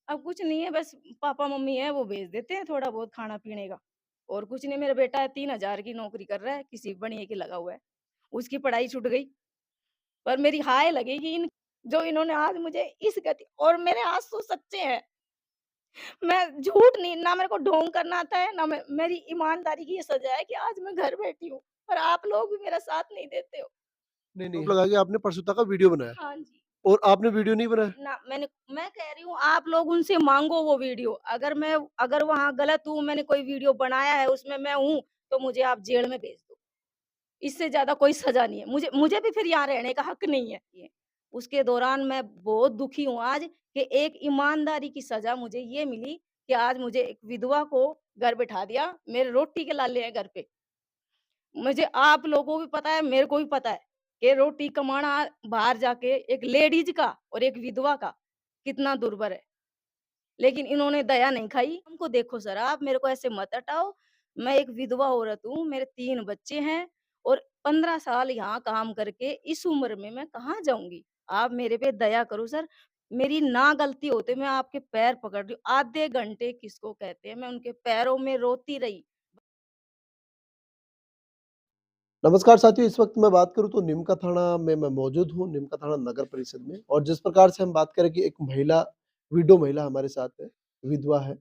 अब कुछ नहीं है, बस पापा मम्मी है वो भेज देते हैं थोड़ा बहुत खाना पीने का। और कुछ नहीं, मेरा बेटा है 3,000 की नौकरी कर रहा है, किसी बढ़िया की लगा हुआ है। उसकी पढ़ाई छूट गई। पर मेरी हाय लगेगी इन जो इन्होंने आज मुझे इस गति, और मेरे आँसू सच्चे हैं। मैं झूठ नहीं, ना मेरे को ढोंग करना आता है, ना मेरी ईमानदारी की ये सज़ा है कि आज मैं घर बैठी हूँ, पर आप लोग भी मेरा साथ नहीं देते हो। नहीं, नहीं लगा कि आपने परसों का वीडियो बनाया हाँ जी। और आपने वीडियो नहीं बनाया? ना मैं कह रही हूँ आप लोग उनसे माँगो वो वीडियो। अगर वहाँ गलत हूँ, मैंने कोई वीडियो बनाया है उसमें मैं हूँ, तो मुझे आप जेल में भेज दो। इससे ज़्यादा कोई सज़ा नहीं है। मुझे मुझे भी फिर यहाँ रहने का हक नहीं है। ये उसके दौरान मैं बहुत दुखी हूँ आज कि एक ईमानदारी की सज़ा मुझे ये मिली कि आज मुझे एक विधवा को घर बिठा दिया। मेरे रोटी के लाले हैं घर पे। मुझे आप लोगों को भी पता है, मेरे को भी पता है कि रोटी कमाना बाहर जाके एक लेडीज़ का और एक विधवा का कितना दुर्भर है। लेकिन इन्होंने दया नहीं खाई। हमको देखो सर, आप मेरे को ऐसे मत हटाओ। मैं एक विधवा औरत हूँ, मेरे 3 बच्चे हैं और 15 साल यहाँ काम करके इस उम्र में मैं कहाँ जाऊँगी? आप मेरे पे दया करो सर। मेरी ना गलती होते मैं आपके पैर पकड़ रही हूँ। आधे घंटे किसको कहते हैं, मैं उनके पैरों में रोती रही। नमस्कार साथियों, इस वक्त मैं बात करूँ तो निमका थाना में मैं मौजूद हूँ, निमका थाना नगर परिषद में। और जिस प्रकार से हम बात करें कि एक महिला, विडो महिला हमारे साथ है, विधवा है।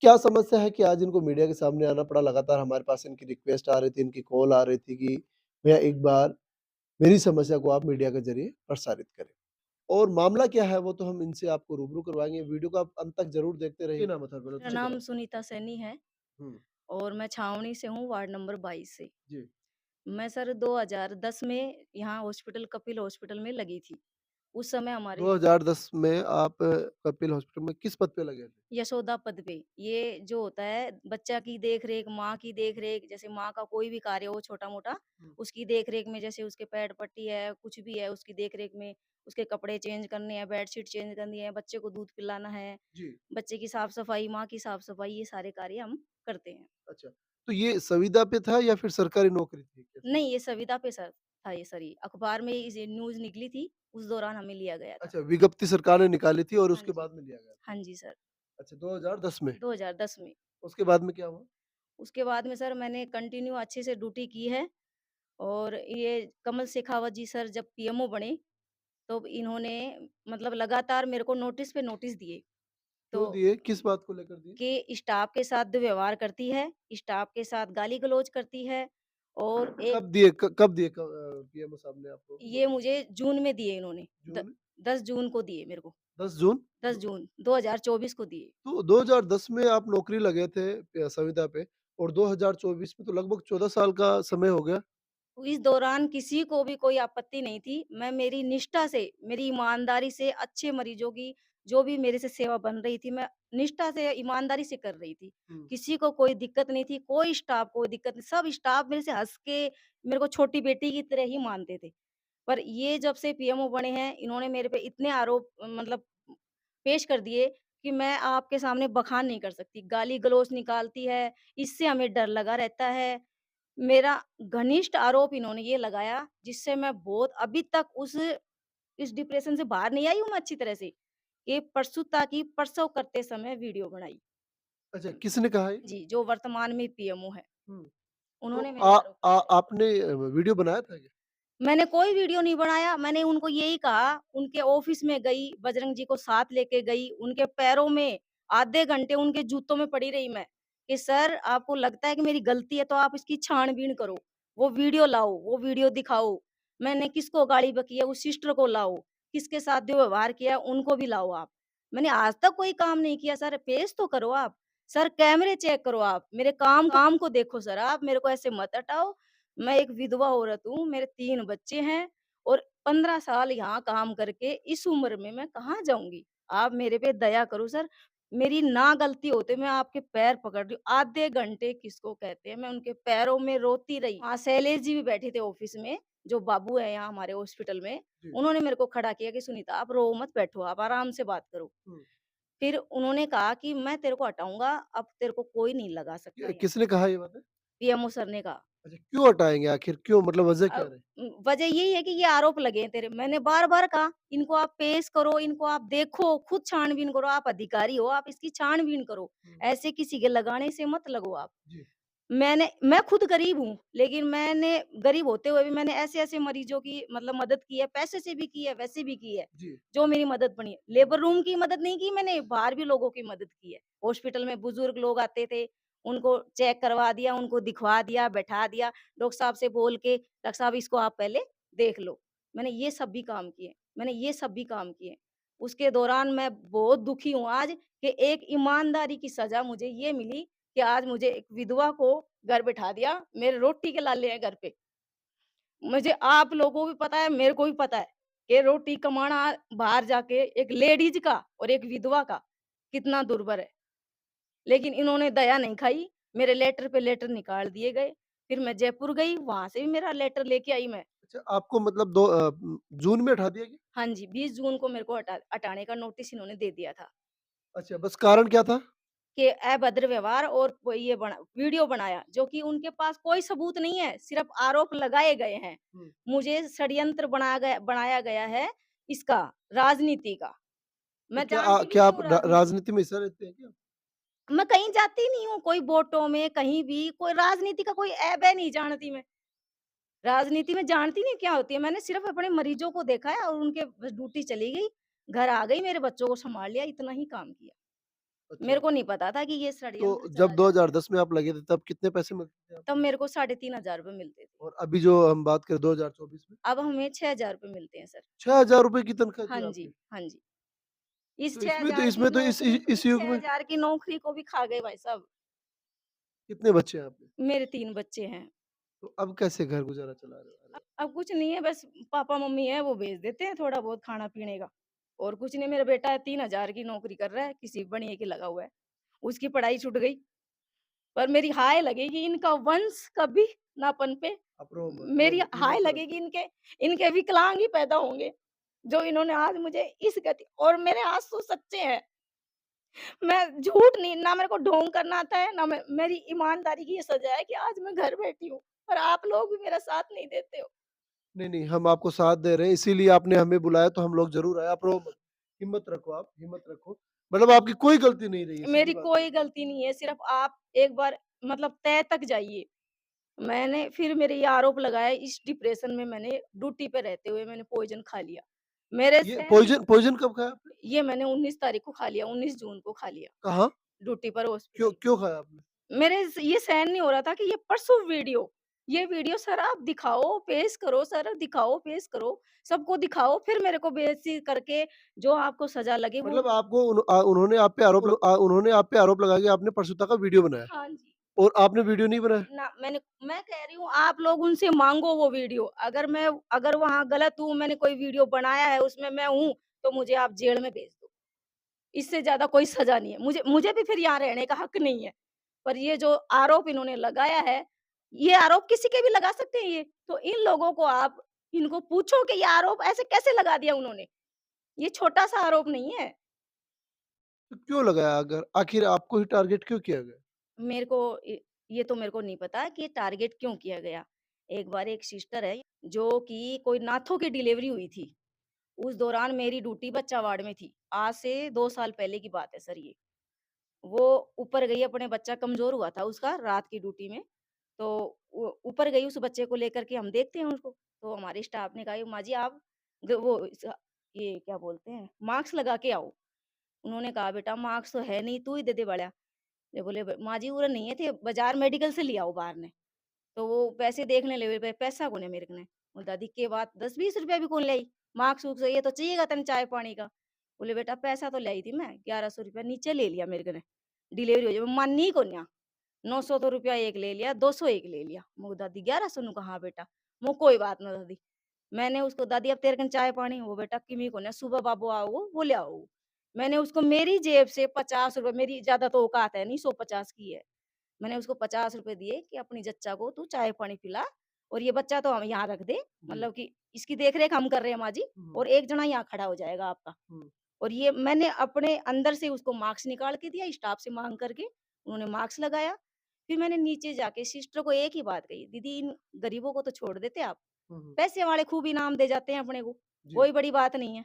क्या समस्या है कि आज इनको मीडिया के सामने आना पड़ा? लगातार हमारे पास इनकी रिक्वेस्ट आ रही थी, इनकी कॉल आ रही थी कि भैया एक बार मेरी समस्या को आप मीडिया के ज़रिए प्रसारित करें। और मामला क्या है वो तो हम इनसे आपको रूबरू करवाएँगे। वीडियो को आप अंत तक ज़रूर देखते रहिए। क्या नाम है सर पहले मेरा तो? नाम सुनीता सैनी है हुँ, और मैं छावनी से हूँ, वार्ड नंबर 22 से। जी। मैं सर 2010 में यहाँ हॉस्पिटल कपिल हॉस्पिटल में लगी थी। उस समय हमारे 2010 में आप कपिल हॉस्पिटल में किस पद पे लगे थे? यशोदा पद पे, ये जो होता है बच्चा की देख-रेख, माँ की देख-रेख, जैसे माँ का कोई भी कार्य हो छोटा-मोटा, हुँ, उसकी देख-रेख में, जैसे उसके पैड पट्टी है, कुछ भी है, उसकी देख-रेख में उसके कपड़े चेंज करने हैं, बेडशीट चेंज करनी है, बच्चे को दूध पिलाना है, जी। बच्चे की साफ-सफाई, माँ की साफ-सफाई, ये सारे कार्य हम करते हैं। अच्छा, तो ये संविदा पे था या फिर सरकारी नौकरी थी? कैसे? नहीं, ये संविदा पे सर था ये सर ये। अखबार में इस न्यूज़ निकली थी, उस दौरान हमें लिया गया था। अच्छा, विज्ञप्ति सरकार ने निकाली थी और हाँ उसके जी। बाद में लिया गया था। हाँ जी सर, अच्छा, 2010 में, 2010 में। उसके बाद में क्या हुआ? उसके बाद में सर मैंने कंटिन्यू अच्छे से ड्यूटी की है। और ये कमल शेखावत जी सर जब पीएमओ बने, तो इन्होंने मतलब लगातार मेरे को नोटिस पे नोटिस दिए। तो क्यों दिए? किस बात को लेकर दिए? कि स्टाफ के साथ दुर्व्यवहार करती है, स्टाफ के साथ गाली-गलौज करती है और एक कब दिए पीएमओ साहब ने आपको ये नोटिस? मुझे जून में दिए इन्होंने। जून 10 जून को दिए मेरे को, 10 जून? 10 जून 2024 को दिए। तो 2010 में आप नौकरी लगे थे संविदा पे और 2024 में तो लगभग 14 साल का समय हो गया। इस दौरान किसी को भी कोई आपत्ति नहीं थी। मैं मेरी निष्ठा से, मेरी ईमानदारी से अच्छे मरीजों की जो भी मेरे से सेवा बन रही थी, मैं निष्ठा से, ईमानदारी से कर रही थी। हुँ, किसी को कोई दिक्कत नहीं थी, कोई स्टाफ को दिक्कत नहीं, सब स्टाफ मेरे से हँस के मेरे को छोटी बेटी की तरह ही मानते थे। पर ये जब से पीएमओ बने हैं, इन्होंने मेरे पे इतने आरोप मतलब पेश कर दिए कि मैं आपके सामने बखान नहीं कर सकती। गाली-गलौज निकालती है, इससे हमें डर लगा रहता है। मेरा घनिष्ठ आरोप इन्होंने ये लगाया जिससे मैं बहुत अभी तक उस इस डिप्रेशन से बाहर नहीं आई हूँ मैं अच्छी तरह से, कि प्रसूता की प्रसव करते समय वीडियो बनाई। अच्छा किसने कहा ये? जी, जो वर्तमान में पीएमओ है, हुँ, तो उन्होंने मेरे आरोप लगाए। आपने वीडियो बनाया था क्या? मैंने कोई वीडियो नहीं बनाया, मैंने उनको यही कहा, उनके ऑफ़िस में गई, बजरंग जी को साथ लेके गई, उनके पैरों में आधे घंटे उनके जूतों में पड़ी रही मैं, कि सर आपको लगता है कि मेरी गलती है तो आप इसकी छान-बीन करो, वो वीडियो लाओ, वो वीडियो दिखाओ। मैंने किसको गाली बकी है, उस सिस्टर को लाओ, किसके साथ दुर्व्यवहार किया है, उनको भी लाओ आप। मैंने आज तक कोई काम नहीं किया सर, पेश तो करो आप। सर कैमरे चेक करो आप, मेरे काम काम को देखो सर आप, मेरे को ऐसे मत हटाओ। मैं एक विधवा औरत हूँ, मेरे 3 बच्चे हैं और 15 साल यहाँ काम करके इस उम्र में मैं कहाँ जाऊँगी? आप मेरे पे दया करो सर। मेरी ना गलती होते मैं आपके पैर पकड़ रही हूँ। आधे घंटे किसको कहते हैं, मैं उनके पैरों में रोती रही। वहाँ शैलेश जी भी बैठे थे ऑफ़िस में, जो बाबू हैं यहाँ हमारे हॉस्पिटल में। जी। उन्होंने मेरे को खड़ा किया कि सुनीता आप रो मत, बैठो आप आराम से बात करो। हुँ, फिर उन्होंने कहा कि मैं तेरे को हटाऊँगा, अब तेरे को कोई नहीं लगा सकता यहाँ। किसने कहा ये बातें? पीएमओ सर ने कहा। अच्छा, क्यों हटाएँगे आखिर क्यों मतलब वजह क्या रही? वजह यही है कि ये आरोप लगे हैं तेरे। मैंने बार-बार कहा, इनको आप पेश करो, इनको आप देखो, खुद छानबीन करो, आप अधिकारी हो, आप इसकी छानबीन करो। हुँ, ऐसे किसी के लगाने से मत लगो आप। जी, मैं खुद गरीब हूँ, लेकिन मैंने गरीब होते हुए भी मैंने ऐसे-ऐसे मरीज़ों की मतलब मदद की है, पैसे से भी की है, वैसे भी की है, जी। जो मेरी मदद बनी है। लेबर रूम की मदद नहीं की मैंने, बाहर भी लोगों की मदद की है। हॉस्पिटल में बुज़ुर्ग लोग आते थे, उनको चेक करवा दिया, उनको दिखवा दिया, बैठा दिया, डॉक्टर साहब से बोल के, "डॉक्टर साहब इसको आप पहले देख लो।" मैंने ये सब भी काम किए, मैंने ये सब भी काम किए। उसके दौरान मैं बहुत दुखी हूँ आज कि एक ईमानदारी की सज़ा मुझे ये मिली कि आज मुझे एक विधवा को घर बैठा दिया, मेरे रोटी के लाले हैं घर पे। मुझे आप लोगों को भी पता है, मेरे को भी पता है कि रोटी कमाना बाहर जाके एक लेडीज़ का और एक विधवा का कितना दुर्भर है। लेकिन इन्होंने दया नहीं खाई, मेरे लेटर पे लेटर निकाल दिए गए। फिर मैं जयपुर गई, वहाँ से भी मेरा लेटर लेके आई मैं। अच्छा आपको मतलब जून में हटा दिया गया? हाँ जी, 20 जून को मेरे को हटाने का नोटिस इन्होंने दे दिया था। अच्छा बस कारण क्या था? कि अभद्र व्यवहार और वो ये वीडियो बनाया, जो कि उनके पास कोई सबूत नहीं है, सिर्फ़ आरोप लगाए गए हैं। हुँ, मुझे षड्यंत्र बनाया गया है इसका, राजनीति का। तो मैं जानती भी क्या नहीं आप हूँ राजनीति। राजनीति में हिस्सा लेते हैं क्या? मैं कहीं जाती नहीं हूँ, कोई वोटों में, कहीं भी, कोई राजनीति का कोई ऐब नहीं जानती मैं। राजनीति में जानती नहीं क्या होती है, मैंने सिर्फ़ अपने मरीज़ों को देखा है और उनके बस ड्यूटी चली गई, घर आ गई, मेरे बच्चों को सँभाल लिया, इतना ही काम किया। अच्छा, मेरे को नहीं पता था कि ये तो षड्यंत्र जब चला जाएगा। 2010 में आप लगे थे तब कितने पैसे मिलते थे तब आपको? मेरे को 3,500 रुपए मिलते थे। और अभी जो हम बात करें 2024 में? अब हमें 6,000 रुपए मिलते हैं सर। ₹6000 की तनख्वाह हाँ थी जी, आपकी। हाँ जी। इस तो इसमें तो 6,000 की इसमें तो नौकरी को इस इस युग में 6,000 की नौकरी को भी खा गए भाई साहब। कितने बच्चे हैं आपके? मेरे 3 बच्चे हैं। तो अब कैसे घर गुज़ारा चला रहे हो? अरे! अब कुछ नहीं है, बस पापा-मम्मी हैं वो भेज देते हैं थोड़ा बहुत खाना-पीने का। और कुछ नहीं, मेरा बेटा 3,000 की नौकरी कर रहा है, किसी बढ़िया की लगा हुआ है। उसकी पढ़ाई छूट गई। पर मेरी हाय लगेगी इनका वंश कभी ना पनपे। मेरी अप्रूव हाय हिम्मत लगेगी रखो। इनके इनके विकलांग ही पैदा होंगे, जो इन्होंने आज मुझे इस गति, और मेरे आँसू सच्चे हैं। मैं झूठ नहीं, ना मेरे को ढोंग करना आता है, ना मेरी ईमानदारी की ये सज़ा है कि आज मैं घर बैठी हूँ, पर आप लोग भी मेरा साथ नहीं देते हो। नहीं, नहीं, हम आपको साथ दे रहे हैं, इसीलिए आपने हमें बुलाया तो हम लोग ज़रूर आए, आप रो मत। हिम्मत रखो आप, हिम्मत रखो। मतलब आपकी कोई गलती नहीं रही है, सीधी मेरी बात है। कोई गलती नहीं है, सिर्फ़ आप एक बार मतलब तह तक जाइए। मैंने फिर मेरे ये आरोप लगाए, इस डिप्रेशन में मैंने ड्यूटी पे रहते हुए मैंने पॉइज़न खा लिया। मेरे ये सहन नहीं, पॉइज़न कब खाया आपने? ये मैंने 19 तारीख को खा लिया, 19 जून को खा लिया, कहाँ? ड्यूटी पर क्यों हॉस्पिटल। क्यों खाया आपने? मेरे स ये सहन नहीं हो रहा था कि ये वीडियो सर आप दिखाओ, पेश करो सर, दिखाओ, पेश करो, सबको दिखाओ, फिर मेरे को बेइज़्ज़ती करके जो आपको सज़ा लगे वो। मतलब आपको उन्होंने आप पे आरोप लगाया कि आपने परसों का वीडियो बनाया हाँ जी। और आपने वीडियो नहीं बनाया? ना मैं कह रही हूँ आप लोग उनसे माँगो वो वीडियो। अगर वहाँ गलत हूँ, मैंने कोई वीडियो बनाया है उसमें मैं हूँ, तो मुझे आप जेल में भेज दो। इससे ज़्यादा कोई सज़ा नहीं है। मुझे भी फिर यहाँ रहने का हक नहीं है। पर ये जो आरोप इन्होंने लगाया है, ये आरोप किसी के भी लगा सकते हैं ये। तो इन लोगों को आप इनको पूछो कि ये आरोप ऐसे कैसे लगा दिया उन्होंने? ये छोटा-सा आरोप नहीं है। तो क्यों लगाया अगर आखिर आपको ही टारगेट क्यों किया गया? मेरे को ये तो मेरे को नहीं पता कि ये टारगेट क्यों किया गया। एक बार एक सिस्टर है जो कि कोई नाथों की डिलीवरी हुई थी। उस दौरान मेरी ड्यूटी बच्चा वार्ड में थी। आज से 2 साल पहले की बात है सर ये। वो ऊपर गई, अपने बच्चा कमज़ोर हुआ था उसका रात की ड्यूटी में। तो वो ऊपर गई उस बच्चे को लेकर के, हम देखते हैं उसको। तो हमारे स्टाफ ने कहा, "माँ जी आप ये क्या बोलते हैं, मास्क लगा के आओ।" उन्होंने कहा, "बेटा मास्क तो है नहीं, तू ही दे दे बड़ा।" ये बोले, "माँ जी उरे नहीं है थे, बाज़ार मेडिकल से ले आओ बाहर ने।" तो वो पैसे देखने लगे, पैसा कोने मेरे कने। बोले, "दादी के बात 10-20 रुपया भी कौन लाई? मास्क वूस्क ये तो चाहिएगा तने चाय पानी का।" बोले, "बेटा पैसा तो लाई थी मैं, 1100 रुपया नीचे ले लिया मेरे कने। डिलीवरी हो जाए मानी कोन्या। 900 तो रुपया एक ले लिया, 200 एक ले लिया।" मैं दादी 1100 नु कहा, "हाँ बेटा।" मैं कोई बात ना दादी। मैंने उसको, "दादी अब तेरे कन चाय पानी?" वो बेटा किमी को ने सुबह बाबू आओ वो ले आओ। मैंने उसको मेरी जेब से ₹50, मेरी ज़्यादा तो औकात है नहीं, 100-50 की है। मैंने उसको ₹50 दिए कि अपनी जच्चा को तू चाय पानी पिला, और ये बच्चा तो हम यहाँ रख दे, जी। मतलब कि इसकी देख-रेख हम कर रहे हैं माँ जी, हुँ, और एक जना यहाँ खड़ा हो जाएगा आपका। हुँ। और ये मैंने अपने अंदर से उसको मास्क निकाल के दिया, स्टाफ से माँग करके, उन्होंने मास्क लगाया। फिर मैंने नीचे जाके सिस्टर को एक ही बात कही, "दीदी इन गरीबों को तो छोड़ देते आप, हुँ, हुँ। पैसे वाले खूब इनाम दे जाते हैं अपने को, जी। कोई बड़ी बात नहीं है।"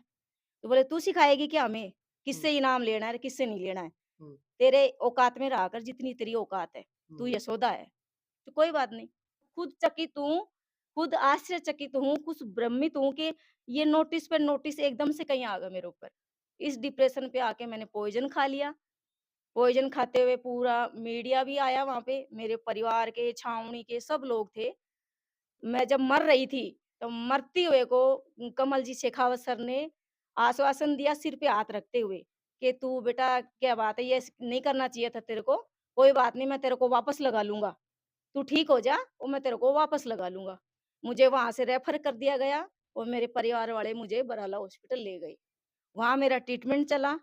तो बोले, "तू सिखाएगी क्या हमें? हुँ, किससे इनाम लेना है, किससे नहीं लेना है? हुँ, तेरे औकात में रहा कर जितनी तेरी औकात है, तू हुँ, यशोदा है।" तो कोई बात नहीं। खुद चकित हूँ, खुद आश्चर्यचकित हूँ, कुछ भ्रमित हूँ कि ये नोटिस पे नोटिस एकदम से कहीं आ गए मेरे ऊपर। इस डिप्रेशन पे आके मैंने पॉइज़न खा लिया। पॉइज़न खाते हुए पूरा मीडिया भी आया वहाँ पे, मेरे परिवार के, छावनी के सब लोग थे। मैं जब मर रही थी, तो मरते हुए को कमल जी शेखावत सर ने आश्वासन दिया सिर पे हाथ रखते हुए कि, "तू बेटा क्या बात है, ये नहीं करना चाहिए था तेरे को। कोई बात नहीं, मैं तेरे को वापस लगा लूँगा। तू ठीक हो जा और मैं तेरे को वापस लगा लूँगा।" मुझे वहाँ से रेफ़र कर दिया गया और मेरे परिवार वाले मुझे बराला हॉस्पिटल ले गए। वहाँ मेरा ट्रीटमेंट चला।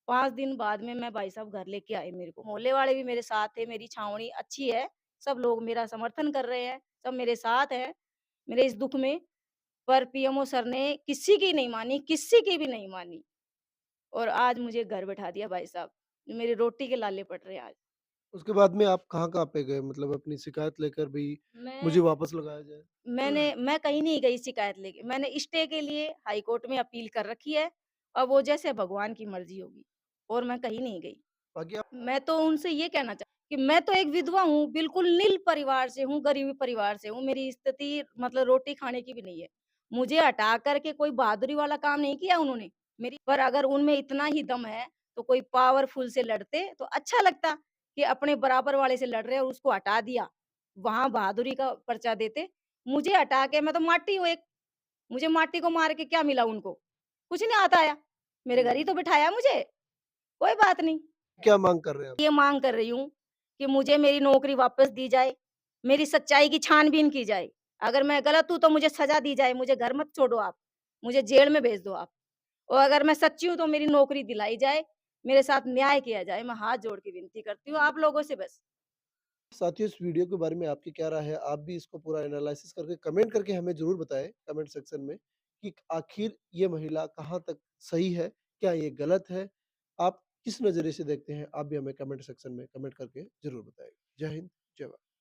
5 दिन बाद में मैं भाई साहब घर लेके आए मेरे को। मोहल्ले वाले भी मेरे साथ थे, मेरी छावनी अच्छी है, सब लोग मेरा समर्थन कर रहे हैं, सब मेरे साथ हैं, मेरे इस दुःख में। पर पीएमओ सर ने किसी की नहीं मानी, किसी की भी नहीं मानी और आज मुझे घर बैठा दिया भाई साहब। मेरी रोटी के लाले पड़ रहे हैं आज। उसके बाद में आप कहाँ-कहाँ पे गए? मतलब अपनी शिकायत लेकर भी मुझे मैं वापस लगाया जाए? मैं कहीं नहीं गई शिकायत लेके। मैंने स्टे के लिए हाई कोर्ट में अपील कर रखी है, अब वो जैसे भगवान की मर्ज़ी होगी और मैं कहीं नहीं गई। बाकी आप मैं तो उनसे ये कहना चा कि मैं तो एक विधवा हूँ, बिल्कुल नील परिवार से हूँ, गरीब परिवार से हूँ, मेरी स्थिति मतलब रोटी खाने की भी नहीं है। मुझे हटा कर के कोई बहादुरी वाला काम नहीं किया उन्होंने, मेरी पर अगर उनमें इतना ही दम है, तो कोई पावरफुल से लड़ते तो अच्छा लगता कि अपने बराबर वाले से लड़ रहे हैं और उसको हटा दिया, वहाँ बहादुरी का पर्चा देते। मुझे हटा के मैं तो माटी हूँ एक, मुझे माटी को मार के क्या मिला उनको? कुछ नहीं आता आया, मेरे घर ही हुँ, तो बिठाया मुझे, कोई बात नहीं। क्या माँग कर रहे हैं आप? ये माँग कर रही हूँ कि मुझे मेरी नौकरी वापस दी जाए, मेरी सच्चाई की छानबीन की जाए। अगर मैं गलत हूँ तो मुझे सज़ा दी जाए, मुझे घर मत छोड़ो आप, मुझे जेल में भेज दो आप। और अगर मैं सच्ची हूँ तो मेरी नौकरी दिलाई जाए, मेरे साथ न्याय किया जाए। मैं हाथ जोड़ के विनती करती हूँ आप लोगों से बस। साथियों इस वीडियो के बारे में आपकी क्या राय है? आप भी इसको पूरा एनालिसिस करके कमेंट करके हमें ज़रूर बताएँ कमेंट सेक्शन में कि आखिर ये महिला कहाँ तक सही है? क्या ये गलत है? आप किस नज़रिए से देखते हैं? आप भी हमें कमेंट सेक्शन में कमेंट करके ज़रूर बताएँ। जय हिंद, जय भारत।